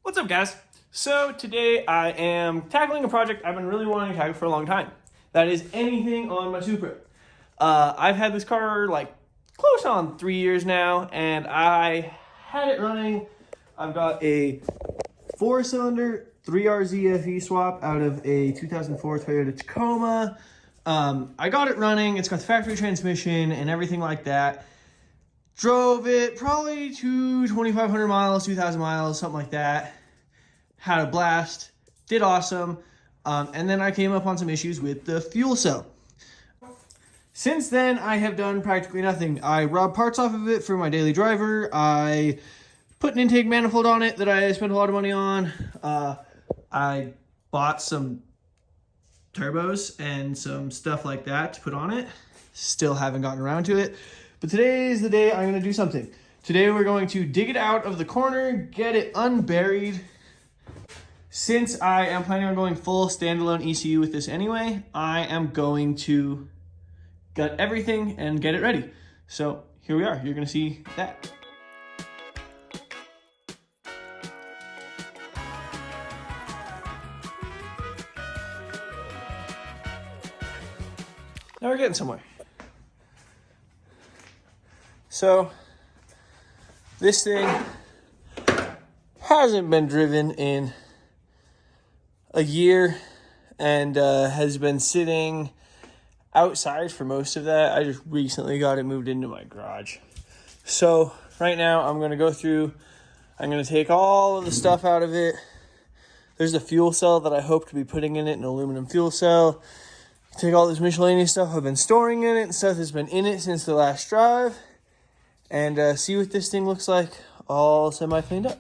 What's up, guys? So today I am tackling a project I've been really wanting to tackle for a long time. That is anything on my Supra. I've had this car like close on 3 years now, and I had it running. I've got a 4-cylinder 3RZ FE swap out of a 2004 Toyota Tacoma. I got it running. It's got the factory transmission and everything like that. Drove it probably to 2,500 miles, 2,000 miles, something like that. Had a blast, did awesome. And then I came up on some issues with the fuel cell. Since then, I have done practically nothing. I robbed parts off of it for my daily driver. I put an intake manifold on it that I spent a lot of money on. I bought some turbos and some stuff like that to put on it. Still haven't gotten around to it. But today is the day I'm going to do something. Today we're going to dig it out of the corner, get it unburied. Since I am planning on going full standalone ECU with this anyway, I am going to gut everything and get it ready. So here we are. You're going to see that. Now we're getting somewhere. So this thing hasn't been driven in a year and has been sitting outside for most of that. I just recently got it moved into my garage. So right now I'm going to go through, I'm going to take all of the stuff out of it. There's a fuel cell that I hope to be putting in it, an aluminum fuel cell. Take all this miscellaneous stuff I've been storing in it and stuff that's been in it since the last drive, and see what this thing looks like all semi-cleaned up.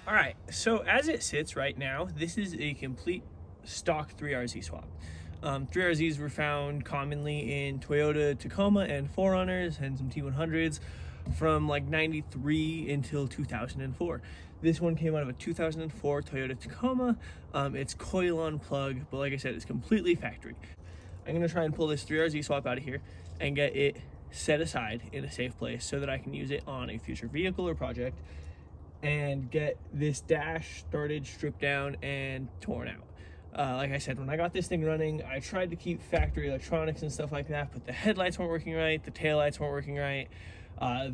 All right, so as it sits right now, this is a complete stock 3RZ swap. 3RZs were found commonly in Toyota Tacoma and 4Runners and some T100s from like 93 until 2004. This one came out of a 2004 Toyota Tacoma. It's coil-on plug, but like I said, it's completely factory. I'm gonna try and pull this 3RZ swap out of here and get it set aside in a safe place so that I can use it on a future vehicle or project and get this dash started, stripped down, and torn out. Like I said, when I got this thing running, I tried to keep factory electronics and stuff like that, but the headlights weren't working right, the taillights weren't working right,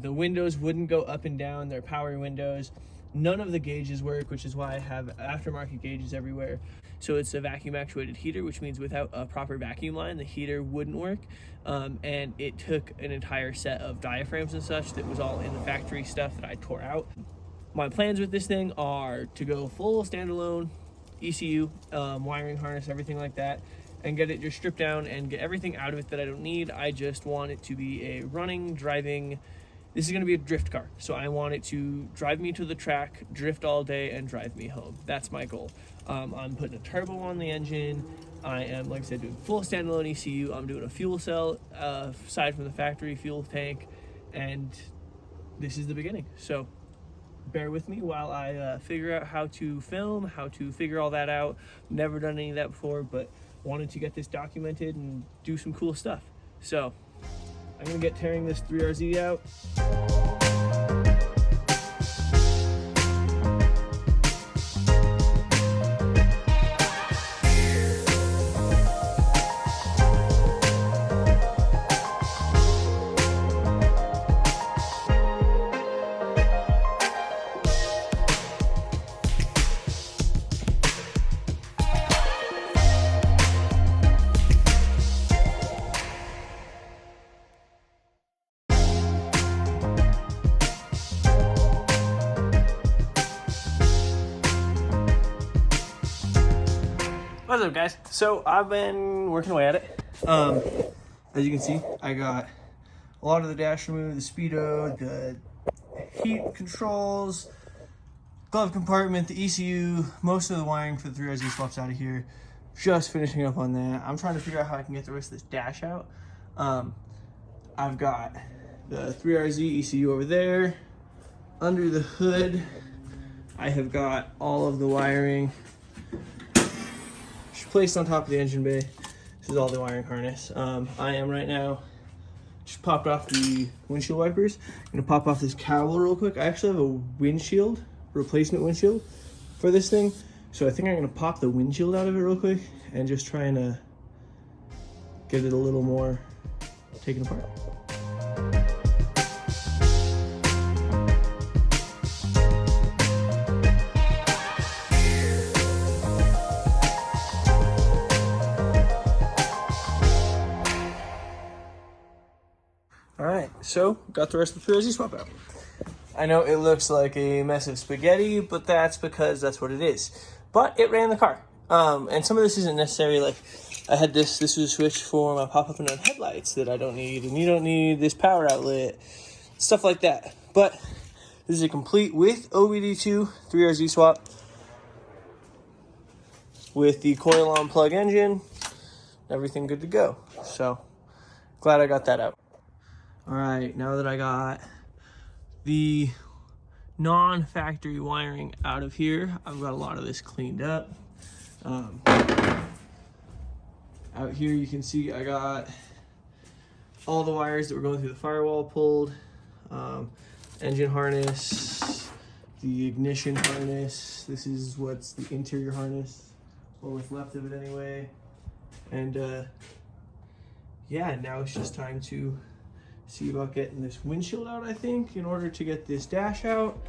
the windows wouldn't go up and down, they're power windows. None of the gauges work, which is why I have aftermarket gauges everywhere. So it's a vacuum actuated heater, which means without a proper vacuum line, the heater wouldn't work. And it took an entire set of diaphragms and such that was all in the factory stuff that I tore out. My plans with this thing are to go full standalone ECU, wiring harness, everything like that, and get it just stripped down and get everything out of it that I don't need. I just want it to be a running, driving, this is going to be a drift car. So I want it to drive me to the track, drift all day, and drive me home. That's my goal. I'm putting a turbo on the engine. I am, like I said, doing full standalone ECU. I'm doing a fuel cell aside from the factory fuel tank, and this is the beginning. So bear with me while I figure out how to film, how to figure all that out. Never done any of that before, but wanted to get this documented and do some cool stuff. So I'm gonna get tearing this 3RZ out. What's up, guys? So I've been working away at it. As you can see, I got a lot of the dash removed, the speedo, the heat controls, glove compartment, the ECU, most of the wiring for the 3RZ swaps out of here. Just finishing up on that. I'm trying to figure out how I can get the rest of this dash out. I've got the 3RZ ECU over there. Under the hood, I have got all of the wiring just placed on top of the engine bay. This is all the wiring harness. I am right now, just popped off the windshield wipers. I'm gonna pop off this cowl real quick. I actually have a windshield, replacement windshield for this thing. So I think I'm gonna pop the windshield out of it real quick and just try and get it a little more taken apart. All right, so got the rest of the 3RZ swap out. I know it looks like a mess of spaghetti, but that's because that's what it is. But it ran the car. And some of this isn't necessary. Like I had this was a switch for my pop-up and on headlights that I don't need, and you don't need this power outlet, stuff like that. But this is a complete with OBD2 3RZ swap with the coil on plug engine, everything good to go. So glad I got that out. All right, now that I got the non-factory wiring out of here, I've got a lot of this cleaned up. Out here you can see I got all the wires that were going through the firewall pulled, engine harness, the ignition harness. This is what's the interior harness, or what's left of it anyway. And yeah, now it's just time to see about getting this windshield out, I think, in order to get this dash out.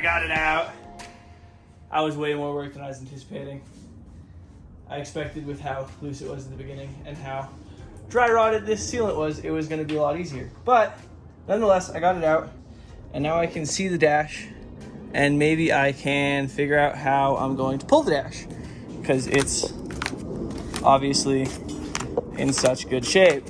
Got it out. I was way more work than I was anticipating. I expected, with how loose it was in the beginning and how dry rotted this sealant was, it was going to be a lot easier. But nonetheless, I got it out, and now I can see the dash, and maybe I can figure out how I'm going to pull the dash, because it's obviously in such good shape.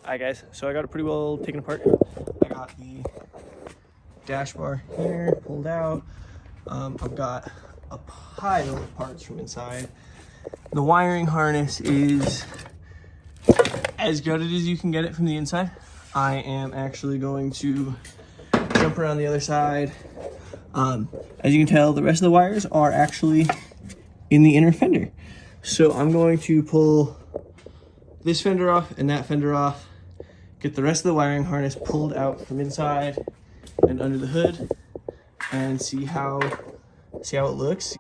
Alright guys, so I got it pretty well taken apart. I got the dash bar here pulled out. I've got a pile of parts from inside. The wiring harness is as gutted as you can get it from the inside. I am actually going to jump around the other side. As you can tell, the rest of the wires are actually in the inner fender. So I'm going to pull this fender off and that fender off, get the rest of the wiring harness pulled out from inside and under the hood, and see how it looks.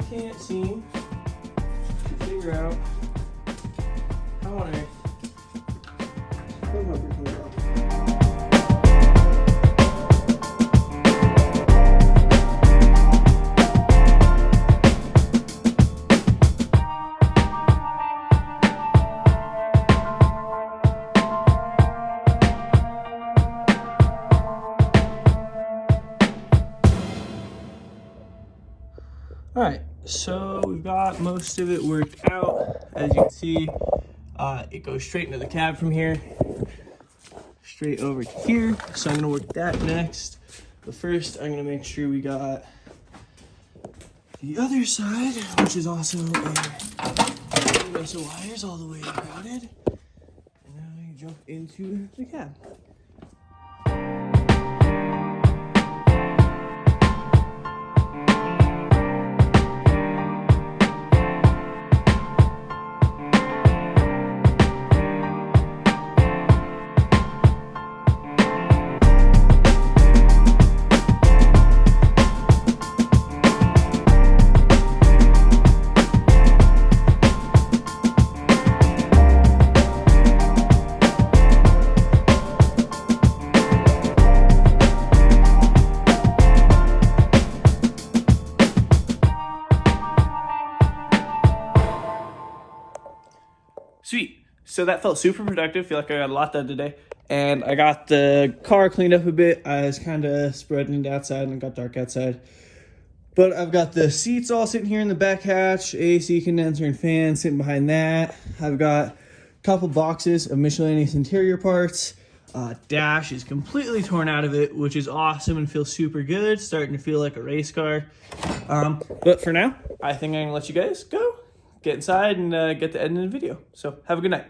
Can't seem to figure out how on earth the rubber comes off. All right, so we've got most of it worked out. As you can see, it goes straight into the cab from here, straight over to here. So I'm gonna work that next. But first, I'm gonna make sure we got the other side, which is also a mess of wires all the way routed. And now I jump into the cab. Sweet. So that felt super productive. Feel like I got a lot done today. And I got the car cleaned up a bit. I was kind of spreading it outside and it got dark outside. But I've got the seats all sitting here in the back hatch, AC condenser and fan sitting behind that. I've got a couple boxes of miscellaneous interior parts. Dash is completely torn out of it, which is awesome and feels super good. Starting to feel like a race car. But for now, I think I'm gonna let you guys go, get inside and get to editing the video. So have a good night.